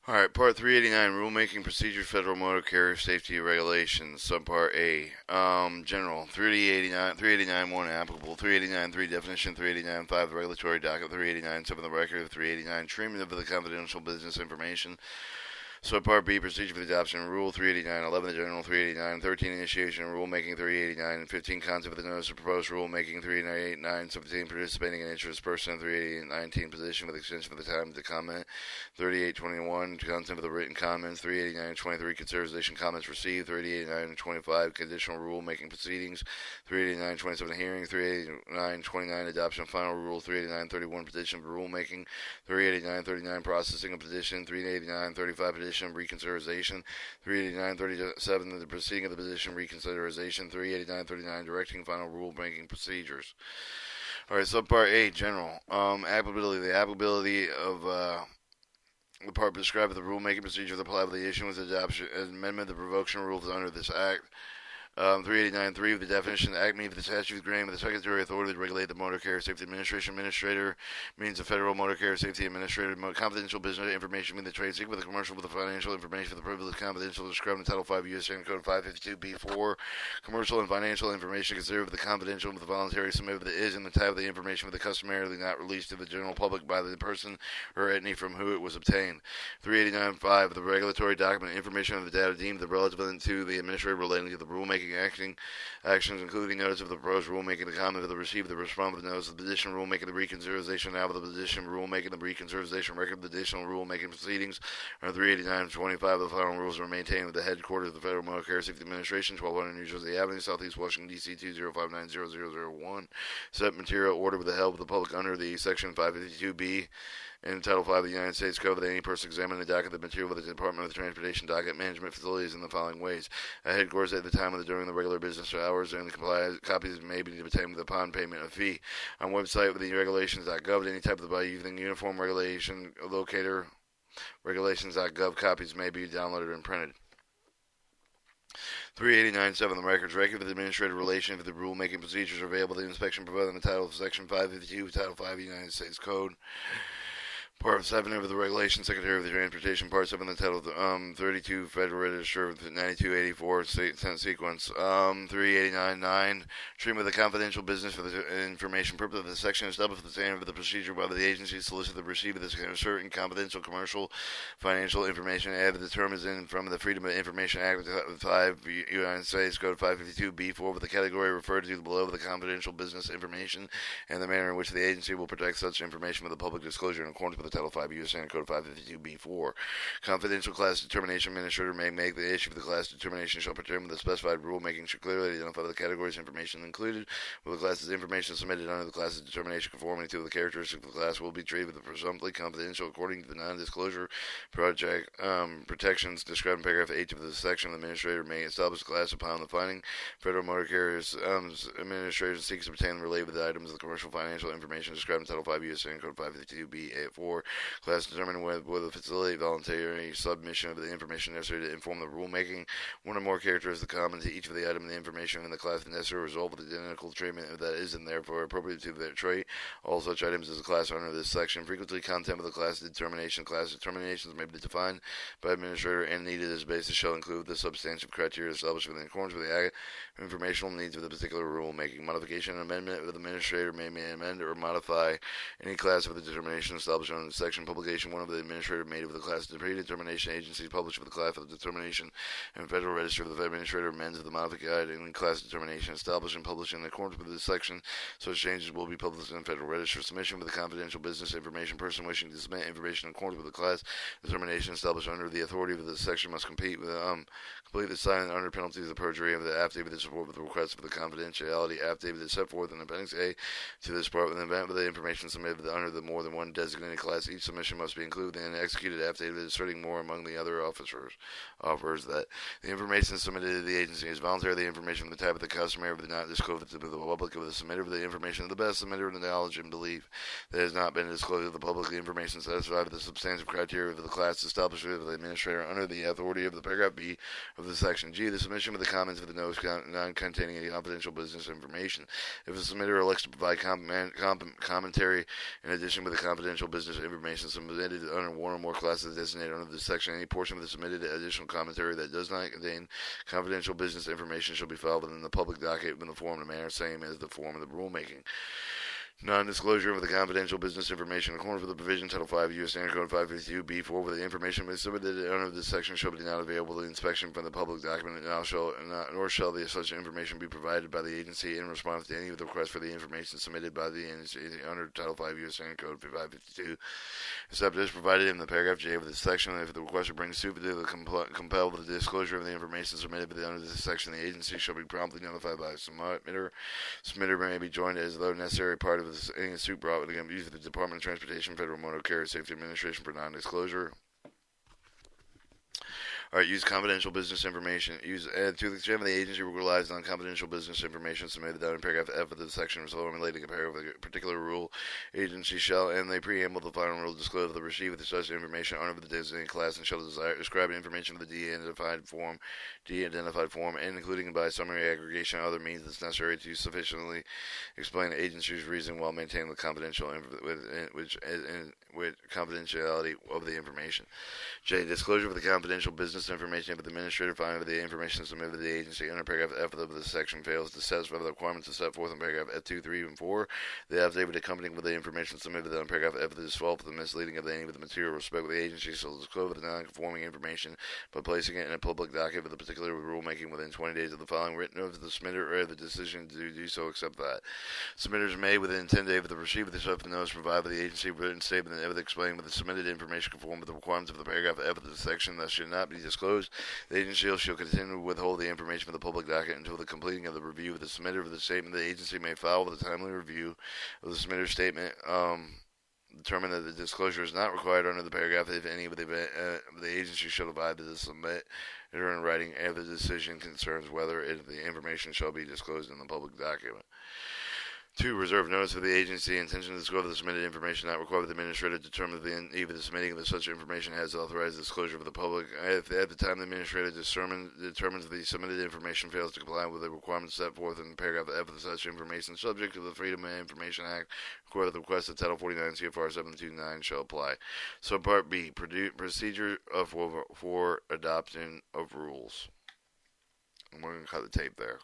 Alright, Part 389, Rulemaking Procedures, Federal Motor Carrier Safety Regulations, Subpart A. General, 389, 1, applicable, 389, 3, definition, 389, 5, the regulatory docket, 389, 7, the record, 389, treatment of the confidential business information, Subpart B, procedure for the adoption of Rule 389, 11, the general 389, 13, initiation of rulemaking 389, 15, concept of the notice of proposed rulemaking 389, 17, participating and interest person 388, 19, position with extension for the time to comment 38, 21, content of the written comments 389, 23, consideration comments received 389, 25, conditional rulemaking proceedings 389, 27, hearing 389, 29, adoption of final rule 389, 31, petition for rulemaking 389, 39, processing of petition 389, 35, petition reconsideration 389, 37, the proceeding of the petition reconsideration 389, 39, directing final rulemaking procedures. All right, subpart A, general. Applicability. The applicability of the part prescribed the rulemaking procedure that apply with the issuance, adoption, and amendment of the revocation rules under this act. 389.3 of the definition, the act means the statute granting the Secretary authority to regulate the Motor Carrier Safety Administration. Administrator means the Federal Motor Carrier Safety Administrator. Confidential business information means the trade secret with the commercial with the financial information for the privilege confidential described in Title 5 U.S. Code 552B4. Commercial and financial information considered with the confidential with the voluntary submitted with the is and the type of the information with the customarily not released to the general public by the person or entity from who it was obtained. 389.5 the regulatory document information of the data deemed the relevant to the administrator relating to the rulemaking actions, including notice of the proposed rulemaking, the comment of the receiver, the response of the notice of the petition rulemaking, the reconsideration now of the petition rulemaking, the reconsideration record of the additional rulemaking proceedings, or 389-25, the final rules are maintained at the headquarters of the Federal Motor Carrier Safety Administration, 1200 New Jersey Avenue, Southeast Washington, D.C. 205900001. Set material order with the help of the public under the Section 552B in Title 5 of the United States Code that any person examining the docket, the material with the Department of Transportation docket management facilities in the following ways. At headquarters at the time of during the regular business hours, and the copies may be obtained upon payment of fee. On website with the regulations.gov, any type of by using uniform regulation locator regulations.gov, copies may be downloaded and printed. 389.7 the records. Record of the administrative relation of the rulemaking procedures are available. The inspection provided in the title of Section 552, Title 5 of the United States Code. Part 7 of the Regulation, Secretary of the Transportation. Part 7 of the Title 32, Federal Register 9284, sequence. 389.9, treatment of the confidential business for the information purpose of the section established the standard of the procedure by the agency solicited the receipt of this certain confidential commercial financial information added the term is in from the Freedom of Information Act of 5 United States Code 552B4 with the category referred to below the confidential business information and the manner in which the agency will protect such information with the public disclosure in accordance with the Title 5 U.S. Code 552B4. Confidential class determination administrator may make the issue of the class determination shall determine the specified rulemaking should clearly identify the categories of information included with the class's information submitted under the class's determination conforming to the characteristics of the class will be treated with presumptively confidential according to the non-disclosure project protections described in paragraph 8 of the section. The administrator may establish the class upon the finding. Federal Motor Carriers Administration seeks to obtain related with the items of the commercial financial information described in Title 5 U.S. Code 552B4. Class determined whether the facility voluntary submission of the information necessary to inform the rulemaking. One or more characteristics common to each of the items of the information in the class necessary result of the identical treatment that is and therefore appropriate to their trait. All such items as a class under this section. Frequently, content of the class determination. Class determinations may be defined by administrator and needed as basis shall include the substantive criteria established within accordance with the informational needs of the particular rulemaking. Modification and amendment of the administrator may amend or modify any class of the determination established under the section. Publication one of the administrator made of the class of the predetermination agency published with the class of the determination and Federal Register of the administrator amends of the modified and class determination established and published in accordance with this section. Such changes will be published in the Federal Register. Submission with the confidential business information. Person wishing to submit information in accordance with the class determination established under the authority of this section must complete the sign under penalties of perjury of the affidavit to support with the request for the confidentiality affidavit is set forth in Appendix A to this part. With the event of the information submitted under the more than one designated class, each submission must be included in an executed affidavit asserting more among the other offers that the information submitted to the agency is voluntary. The information from the type of the customer of the not disclosed to the public of the submitter of the information of the best submitter in the knowledge and belief that has not been disclosed to the public. The information satisfied with the substantive criteria of the class established with the administrator under the authority of the paragraph B of the section. G. The submission of the comments of the notice non-containing any confidential business information. If the submitter elects to provide commentary in addition with the confidential business information submitted under one or more classes designated under this section. Any portion of the submitted additional commentary that does not contain confidential business information shall be filed within the public docket in the form and manner same as the form of the rulemaking. Non-disclosure of the confidential business information in accordance with the provision Title 5 U.S. Standard Code 552B4, where the information submitted under this section shall be not available to inspection from the public document, nor shall such information be provided by the agency in response to any of the requests for the information submitted by the agency under Title 5 U.S. Standard Code 552, except as provided in the paragraph J of this section. If the requester brings suit to compel the disclosure of the information submitted under this section, the agency shall be promptly notified by the submitter. Submitter may be joined as though necessary part of any suit brought against use of the Department of Transportation, Federal Motor Carrier Safety Administration for non-disclosure. All right, use confidential business information. To the extent the agency relies on confidential business information submitted down in paragraph F of the section relating to a particular rule, agency shall, and the preamble of the final rule, disclose the receipt of such information under the designated class and shall describe information of the de-identified form, and including by summary aggregation other means that's necessary to sufficiently explain the agency's reason while maintaining the confidentiality of the information. J. Disclosure of the confidential business information if the administrator finds that the information submitted to the agency under paragraph F of this section fails to satisfy the requirements set forth in paragraph F2, 3, and 4. The affidavit accompanying with the information submitted under paragraph F of this fault for the misleading of any of the material respect of the agency shall disclose the non-conforming information by placing it in a public docket with a particular rulemaking within 20 days of the filing written of the submitter or the decision to do so except that. Submitters may, within 10 days of the receipt of the subject notice provided by the agency, written statement and explaining with the submitted information conform with the requirements of the paragraph F of the section that should not be disclosed. The agency shall continue to withhold the information from the public docket until the completing of the review of the submitter of the statement. The agency may file with a timely review of the submitter's statement. Determine that the disclosure is not required under the paragraph if any of the agency shall provide to the submit in writing if the decision concerns whether the information shall be disclosed in the public document. 2. Reserve notice of the agency intention to disclose the submitted information not required by the administrator determines either the submitting of such information has authorized disclosure of the public. If at the time the administrator determines the submitted information fails to comply with the requirements set forth in paragraph F of such information subject to the Freedom of Information Act, required the request of Title 49 CFR 729 shall apply. Subpart B. Procedure for adoption of rules. And we're going to cut the tape there.